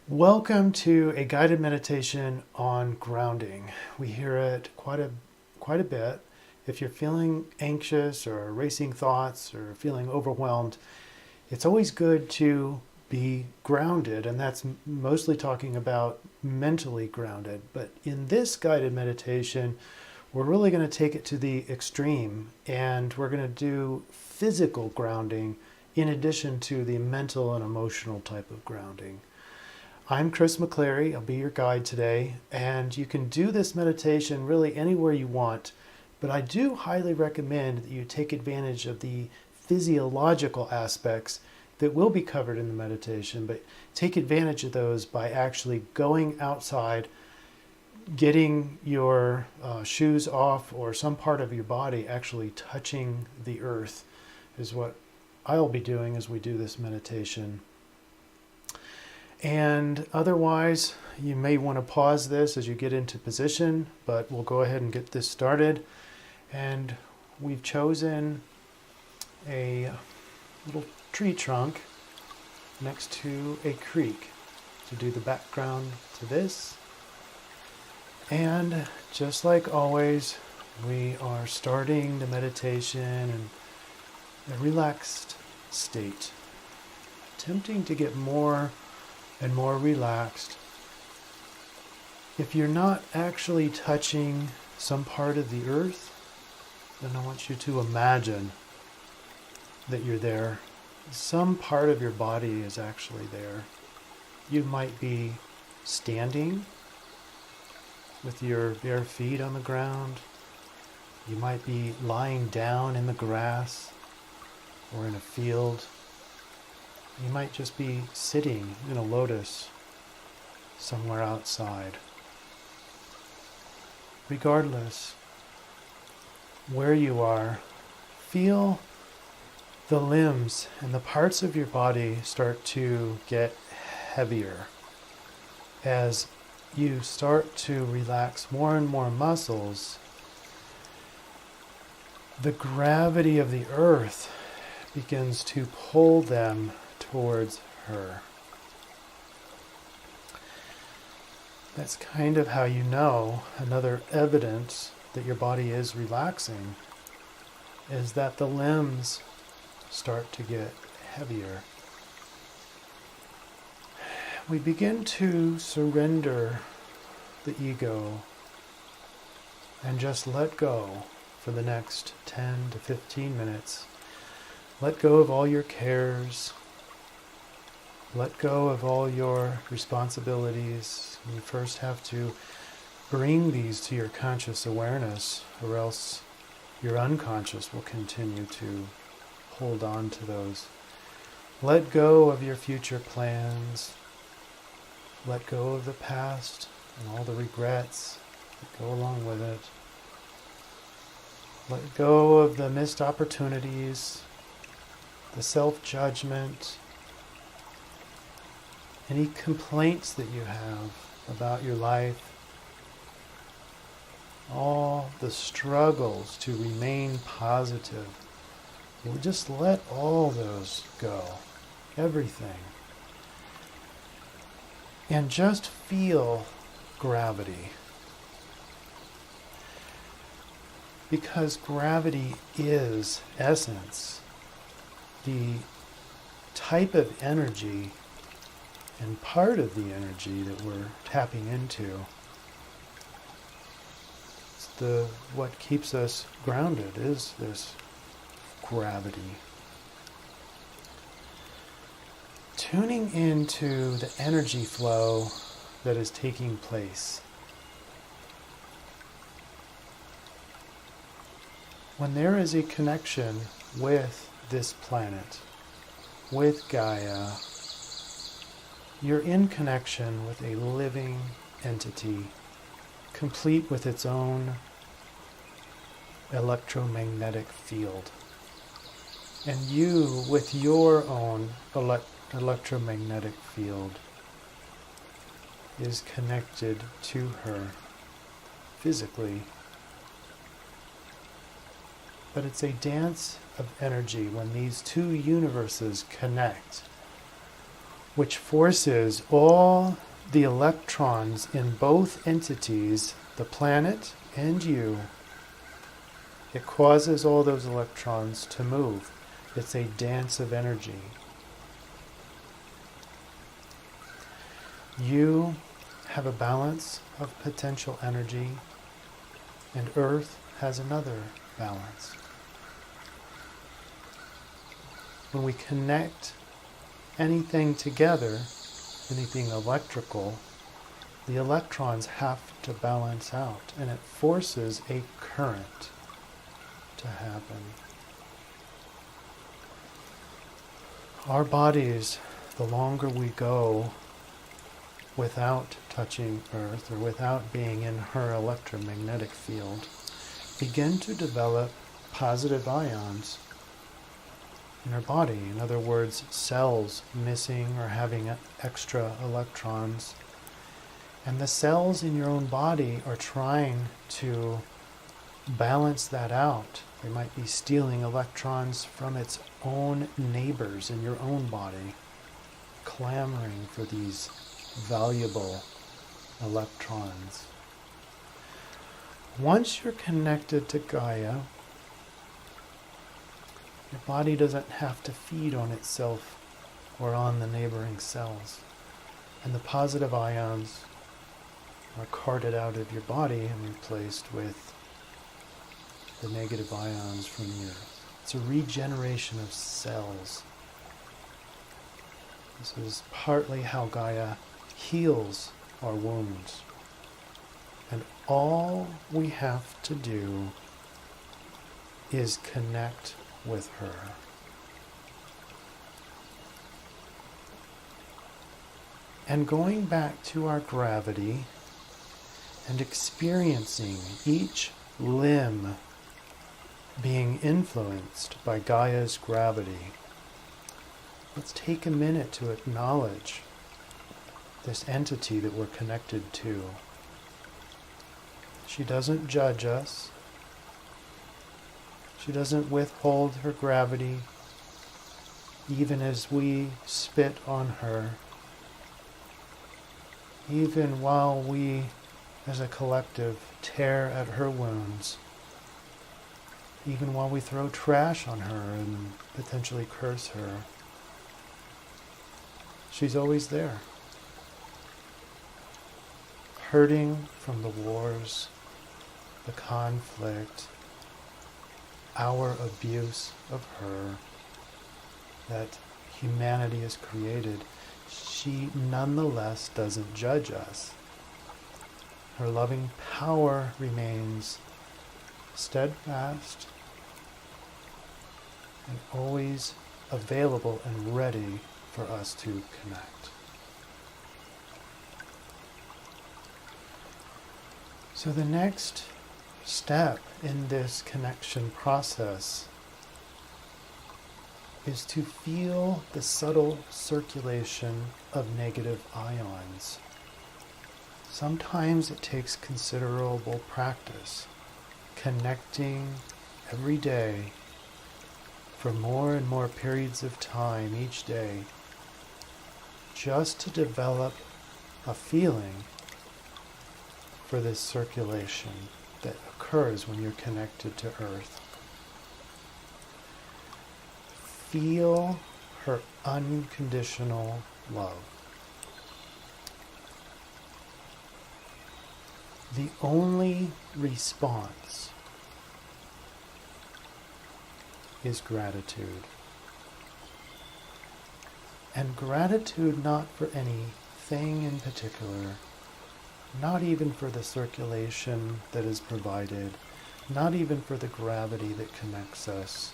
Welcome to a guided meditation on grounding. We hear it quite a bit. If you're feeling anxious or racing thoughts or feeling overwhelmed, it's always good to be grounded, and that's mostly talking about mentally grounded. But in this guided meditation, we're really going to take it to the extreme, and we're going to do physical grounding in addition to the mental and emotional type of grounding. I'm Chris McCleary. I'll be your guide today, and you can do this meditation really anywhere you want, but I do highly recommend that you take advantage of the physiological aspects that will be covered in the meditation, but take advantage of those by actually going outside, getting your shoes off or some part of your body actually touching the earth is what I'll be doing as we do this meditation. And otherwise, you may want to pause this as you get into position, but we'll go ahead and get this started. And we've chosen a little tree trunk next to a creek to do the background to this. And just like always, we are starting the meditation in a relaxed state, attempting to get more and more relaxed. If you're not actually touching some part of the earth, then I want you to imagine that you're there. Some part of your body is actually there. You might be standing with your bare feet on the ground. You might be lying down in the grass or in a field. You might just be sitting in a lotus somewhere outside. Regardless where you are, feel the limbs and the parts of your body start to get heavier as you start to relax more and more muscles. The gravity of the earth begins to pull them towards her. That's kind of how you know, another evidence that your body is relaxing is that the limbs start to get heavier. We begin to surrender the ego and just let go for the next 10 to 15 minutes. Let go of all your cares. Let go of all your responsibilities. You first have to bring these to your conscious awareness, or else your unconscious will continue to hold on to those. Let go of your future plans. Let go of the past and all the regrets that go along with it. Let go of the missed opportunities, the self-judgment, any complaints that you have about your life, all the struggles to remain positive. We'll just let all those go, everything. And just feel gravity. Because gravity is essence, the type of energy and part of the energy that we're tapping into. It's what keeps us grounded is this gravity. Tuning into the energy flow that is taking place. When there is a connection with this planet, with Gaia, you're in connection with a living entity, complete with its own electromagnetic field. And you, with your own electromagnetic field, is connected to her physically. But it's a dance of energy when these two universes connect. which forces all the electrons in both entities, the planet and you, it causes all those electrons to move. It's a dance of energy. You have a balance of potential energy, and Earth has another balance. When we connect anything together, anything electrical, the electrons have to balance out, and it forces a current to happen. Our bodies, the longer we go without touching Earth or without being in her electromagnetic field, begin to develop positive ions in our body. In other words, cells missing or having extra electrons. And the cells in your own body are trying to balance that out. They might be stealing electrons from its own neighbors in your own body, clamoring for these valuable electrons. Once you're connected to Gaia, your body doesn't have to feed on itself or on the neighboring cells. And the positive ions are carted out of your body and replaced with the negative ions from the earth. It's a regeneration of cells. This is partly how Gaia heals our wounds. And all we have to do is connect with her. And going back to our gravity and experiencing each limb being influenced by Gaia's gravity, let's take a minute to acknowledge this entity that we're connected to. She doesn't judge us. She doesn't withhold her gravity even as we spit on her, even while we as a collective tear at her wounds, even while we throw trash on her and potentially curse her. She's always there, hurting from the wars, the conflict, our abuse of her that humanity has created. She nonetheless doesn't judge us. Her loving power remains steadfast and always available and ready for us to connect. So the next step in this connection process is to feel the subtle circulation of negative ions. Sometimes it takes considerable practice, connecting every day for more and more periods of time each day, just to develop a feeling for this circulation that occurs when you're connected to Earth. Feel her unconditional love. The only response is gratitude. And gratitude not for anything in particular, not even for the circulation that is provided, not even for the gravity that connects us,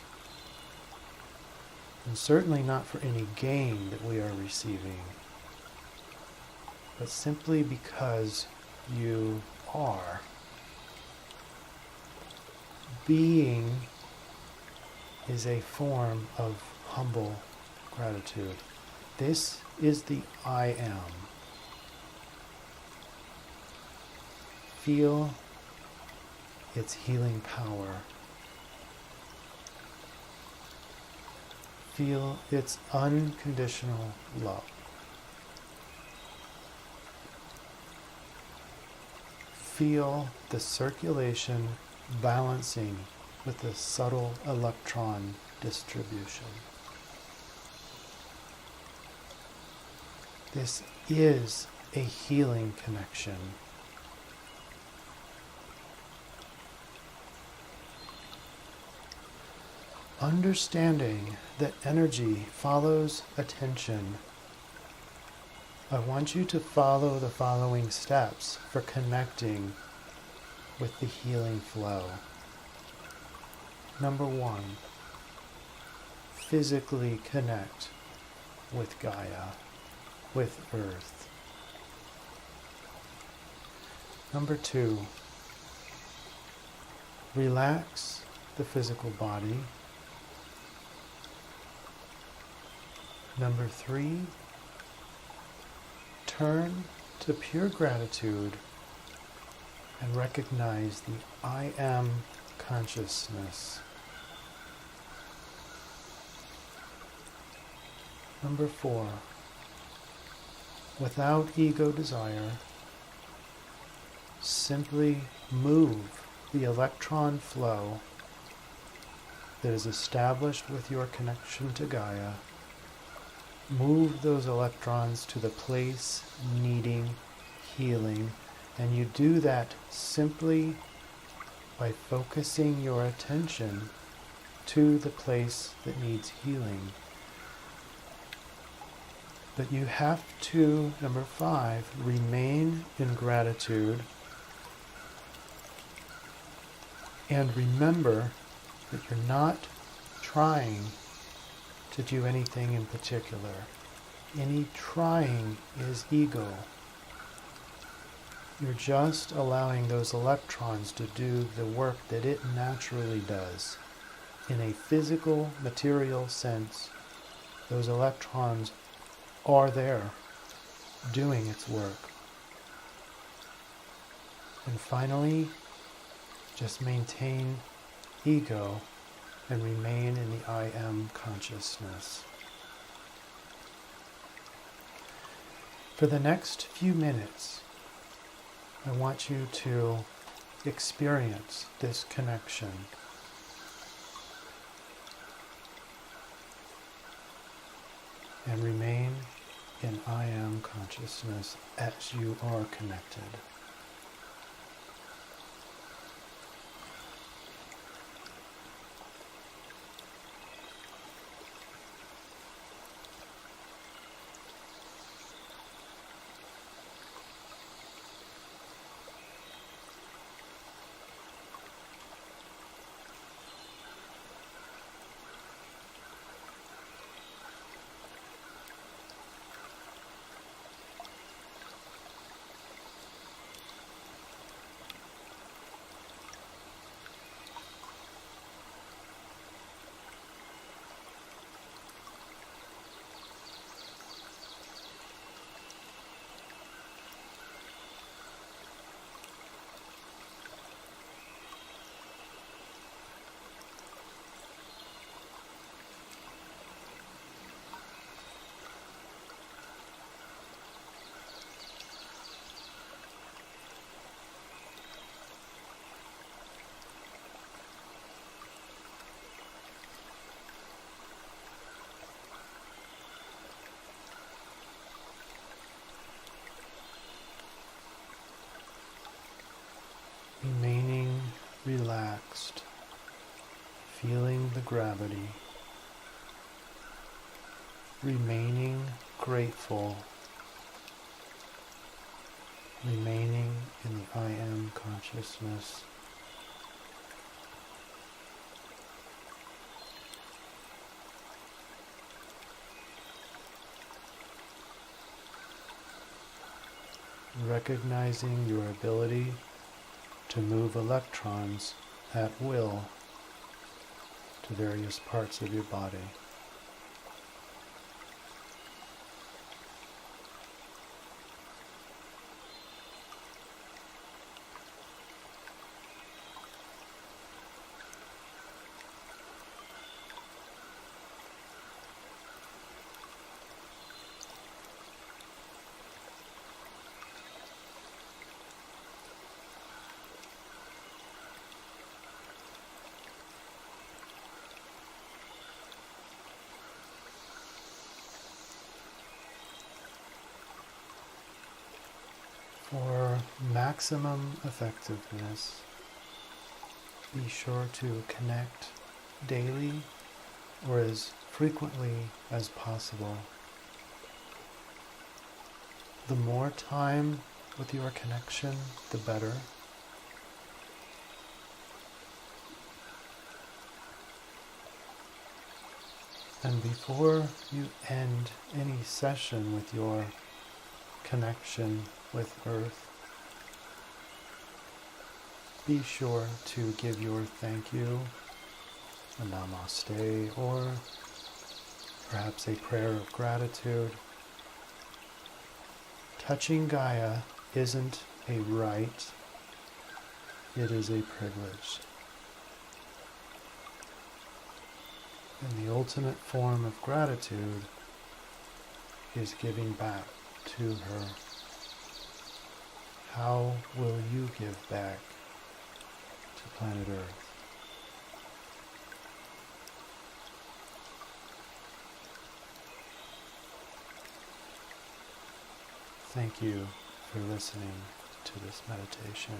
and certainly not for any gain that we are receiving, but simply because you are. Being is a form of humble gratitude. This is the I am. Feel its healing power. Feel its unconditional love. feel the circulation balancing with the subtle electron distribution. This is a healing connection. Understanding that energy follows attention, I want you to follow the following steps for connecting with the healing flow. Number 1, physically connect with Gaia, with Earth. Number 2, relax the physical body. Number 3, turn to pure gratitude and recognize the I am consciousness. Number 4, without ego desire, simply move the electron flow that is established with your connection to Gaia. Move those electrons to the place needing healing, and you do that simply by focusing your attention to the place that needs healing. But you have to, number 5, remain in gratitude and remember that you're not trying to do anything in particular. Any trying is ego. You're just allowing those electrons to do the work that it naturally does. In a physical, material sense, those electrons are there, doing its work. And finally, just maintain ego and remain in the I am consciousness. For the next few minutes, I want you to experience this connection. And remain in I am consciousness as you are connected. Remaining relaxed, feeling the gravity, remaining grateful, remaining in the I am consciousness. Recognizing your ability to move electrons at will to various parts of your body. For maximum effectiveness, be sure to connect daily or as frequently as possible. The more time with your connection, the better. And before you end any session with your connection with Earth, be sure to give your thank you, a namaste, or perhaps a prayer of gratitude. Touching Gaia isn't a right, it is a privilege. And the ultimate form of gratitude is giving back to her. How will you give back to planet Earth? Thank you for listening to this meditation.